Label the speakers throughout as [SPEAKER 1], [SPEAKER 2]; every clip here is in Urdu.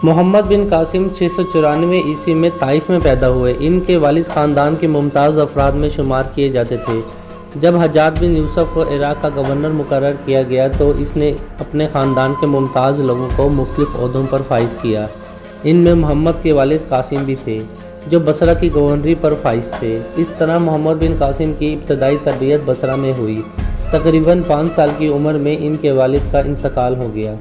[SPEAKER 1] محمد بن قاسم 694 عیسوی میں طائف میں پیدا ہوئے۔ ان کے والد خاندان کے ممتاز افراد میں شمار کیے جاتے تھے۔ جب حجاج بن یوسف کو عراق کا گورنر مقرر کیا گیا تو اس نے اپنے خاندان کے ممتاز لوگوں کو مختلف عہدوں پر فائز کیا۔ ان میں محمد کے والد قاسم بھی تھے، جو بصرہ کی گورنری پر فائز تھے۔ اس طرح محمد بن قاسم کی ابتدائی تربیت بصرہ میں ہوئی۔ تقریباً 5 سال کی عمر میں ان کے والد کا انتقال ہو گیا۔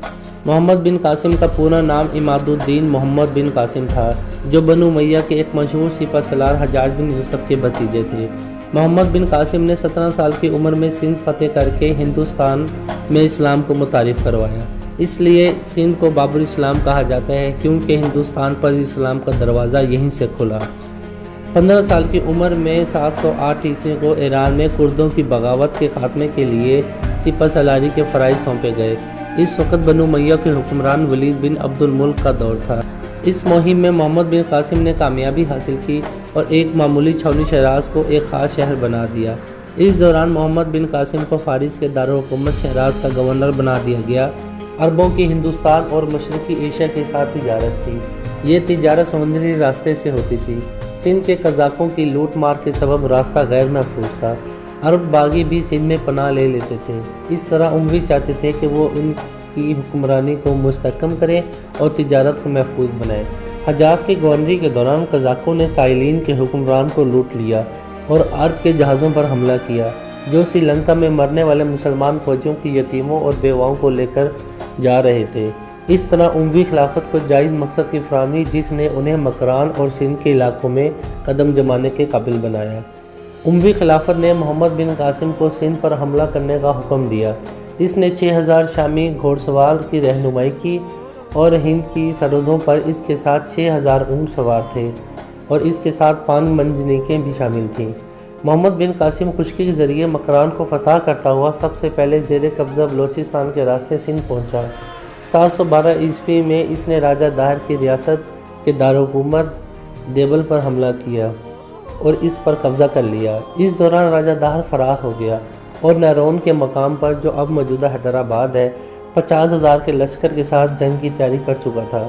[SPEAKER 1] محمد بن قاسم کا پورا نام عماد الدین محمد بن قاسم تھا، جو بنو امیہ کے ایک مشہور سپہ سالار حجاج بن یوسف کے بھتیجے تھے۔ محمد بن قاسم نے 17 سال کی عمر میں سندھ فتح کر کے ہندوستان میں اسلام کو متعارف کروایا۔ اس لیے سندھ کو باب الاسلام کہا جاتا ہے، کیونکہ ہندوستان پر اسلام کا دروازہ یہیں سے کھلا۔ 15 سال کی عمر میں 708 عیسوی کو ایران میں کردوں کی بغاوت کے خاتمے کے لیے سپہ سالاری کے فرائض سونپے گئے۔ اس وقت بنو امیہ کے حکمران ولید بن عبد الملک کا دور تھا۔ اس مہم میں محمد بن قاسم نے کامیابی حاصل کی اور ایک معمولی چھاؤنی شیراز کو ایک خاص شہر بنا دیا۔ اس دوران محمد بن قاسم کو فارس کے دارالحکومت شیراز کا گورنر بنا دیا گیا۔ عربوں کی ہندوستان اور مشرقی ایشیا کے ساتھ تجارت تھی۔ یہ تجارت سمندری راستے سے ہوتی تھی۔ سندھ کے قزاقوں کی لوٹ مار کے سبب راستہ غیر محفوظ تھا۔ عرب باغی بھی سندھ میں پناہ لے لیتے تھے۔ اس طرح اموی چاہتے تھے کہ وہ ان کی حکمرانی کو مستحکم کریں اور تجارت کو محفوظ بنائیں۔ حجاز کی گورنری کے دوران قزاقوں نے سائلین کے حکمران کو لوٹ لیا اور عرب کے جہازوں پر حملہ کیا، جو سری لنکا میں مرنے والے مسلمان فوجیوں کی یتیموں اور بیواؤں کو لے کر جا رہے تھے۔ اس طرح اموی خلافت کو جائز مقصد کی فراہمی، جس نے انہیں مکران اور سندھ کے علاقوں میں قدم جمانے کے قابل بنایا۔ اموی خلافت نے محمد بن قاسم کو سندھ پر حملہ کرنے کا حکم دیا۔ اس نے 6000 شامی گھوڑ سوار کی رہنمائی کی اور ہند کی سرحدوں پر اس کے ساتھ 6000 اونٹ سوار تھے اور اس کے ساتھ 5 منجنیقیں بھی شامل تھیں۔ محمد بن قاسم خشکی کے ذریعے مکران کو فتح کرتا ہوا سب سے پہلے زیر قبضہ بلوچستان کے راستے سندھ پہنچا۔ 712 عیسوی میں اس نے راجہ داہر کی ریاست کے دارالحکومت دیبل پر حملہ کیا اور اس پر قبضہ کر لیا۔ اس دوران راجہ داہر فرار ہو گیا اور نیرون کے مقام پر، جو اب موجودہ حیدرآباد ہے، 50,000 کے لشکر کے ساتھ جنگ کی تیاری کر چکا تھا۔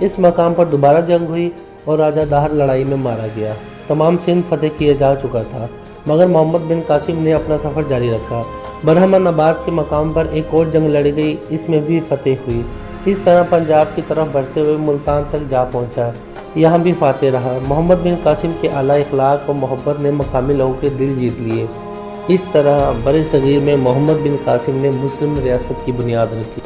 [SPEAKER 1] اس مقام پر دوبارہ جنگ ہوئی اور راجہ داہر لڑائی میں مارا گیا۔ تمام سندھ فتح کیا جا چکا تھا، مگر محمد بن قاسم نے اپنا سفر جاری رکھا۔ برہمن آباد کے مقام پر ایک اور جنگ لڑی گئی، اس میں بھی فتح ہوئی۔ اس طرح پنجاب کی طرف بڑھتے ہوئے ملتان تک جا پہنچا، یہاں بھی فاتح رہا۔ محمد بن قاسم کے اعلیٰ اخلاق و محبت نے مقامی لوگوں کے دل جیت لیے۔ اس طرح برصغیر میں محمد بن قاسم نے مسلم ریاست کی بنیاد رکھی۔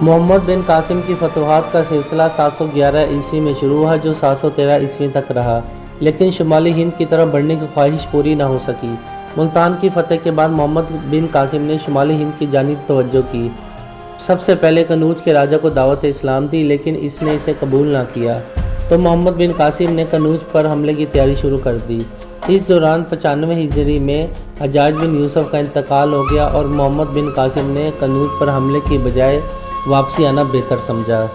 [SPEAKER 1] محمد بن قاسم کی فتوحات کا سلسلہ 711 عیسوی میں شروع ہوا، جو 713 عیسوی تک رہا، لیکن شمالی ہند کی طرف بڑھنے کی خواہش پوری نہ ہو سکی۔ ملتان کی فتح کے بعد محمد بن قاسم نے شمالی ہند کی جانب توجہ کی۔ سب سے پہلے قنوج کے راجہ کو دعوت اسلام دی، لیکن اس نے اسے قبول نہ کیا، تو محمد بن قاسم نے قنوج پر حملے کی تیاری شروع کر دی۔ اس دوران 95 ہجری میں حجاج بن یوسف کا انتقال ہو گیا اور محمد بن قاسم نے قنوج پر حملے کی بجائے واپسی آنا بہتر سمجھا۔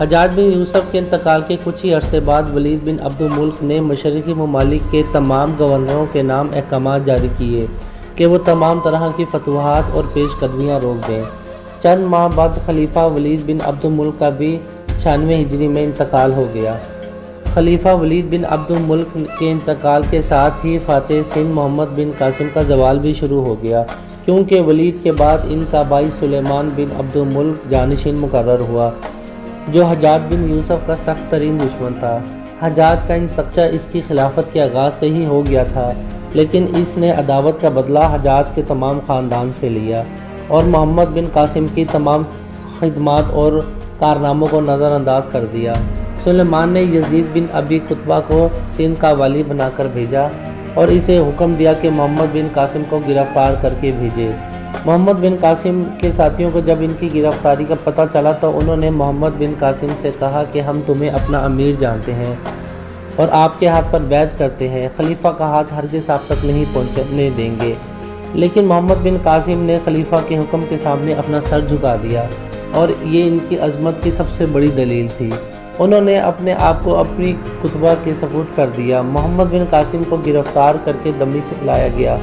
[SPEAKER 1] حجاج بن یوسف کے انتقال کے کچھ ہی عرصے بعد ولید بن عبد الملک نے مشرقی ممالک کے تمام گورنروں کے نام احکامات جاری کیے کہ وہ تمام طرح کی فتوحات اور پیش قدمیاں روک دیں۔ چند ماہ بعد خلیفہ ولید بن عبد الملک کا بھی 96 ہجری میں انتقال ہو گیا۔ خلیفہ ولید بن عبد الملک کے انتقال کے ساتھ ہی فاتح سندھ محمد بن قاسم کا زوال بھی شروع ہو گیا، کیونکہ ولید کے بعد ان کا بھائی سلیمان بن عبد الملک جانشین مقرر ہوا، جو حجاج بن یوسف کا سخت ترین دشمن تھا۔ حجاج کا انتقال اس کی خلافت کے آغاز سے ہی ہو گیا تھا، لیکن اس نے عداوت کا بدلہ حجاج کے تمام خاندان سے لیا اور محمد بن قاسم کی تمام خدمات اور کارناموں کو نظر انداز کر دیا۔ سلیمان نے یزید بن ابی قتبہ کو سندھ کا والی بنا کر بھیجا اور اسے حکم دیا کہ محمد بن قاسم کو گرفتار کر کے بھیجے۔ محمد بن قاسم کے ساتھیوں کو جب ان کی گرفتاری کا پتہ چلا تو انہوں نے محمد بن قاسم سے کہا کہ ہم تمہیں اپنا امیر جانتے ہیں اور آپ کے ہاتھ پر بیعت کرتے ہیں، خلیفہ کا ہاتھ ہرگز آپ تک نہیں پہنچنے دیں گے۔ لیکن محمد بن قاسم نے خلیفہ کے حکم کے سامنے اپنا سر جھکا دیا اور یہ ان کی عظمت کی سب سے بڑی دلیل تھی۔ انہوں نے اپنے آپ کو اپنی قطبہ کے سپرد کر دیا۔ محمد بن قاسم کو گرفتار کر کے دمشق لایا گیا۔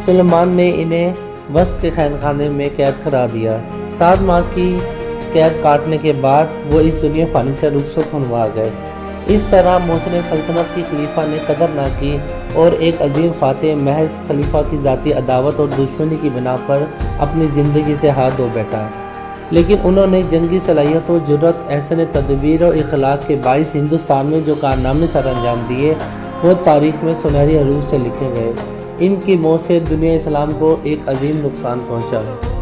[SPEAKER 1] سلیمان نے انہیں وسط کے خانہ میں قید کرا دیا۔ 7 ماہ کی قید کاٹنے کے بعد وہ اس دنیا فانی سے رخصت ہونے گئے۔ اس طرح محسن سلطنت کی خلیفہ نے قدر نہ کی اور ایک عظیم فاتح محض خلیفہ کی ذاتی عداوت اور دشمنی کی بنا پر اپنی زندگی سے ہاتھ دھو بیٹھا، لیکن انہوں نے جنگی صلاحیت و جرأت، احسن تدبیر اور اخلاق کے باعث ہندوستان میں جو کارنامے سر انجام دیے وہ تاریخ میں سنہری حروف سے لکھے گئے۔ ان کی موت سے دنیا اسلام کو ایک عظیم نقصان پہنچا ہے۔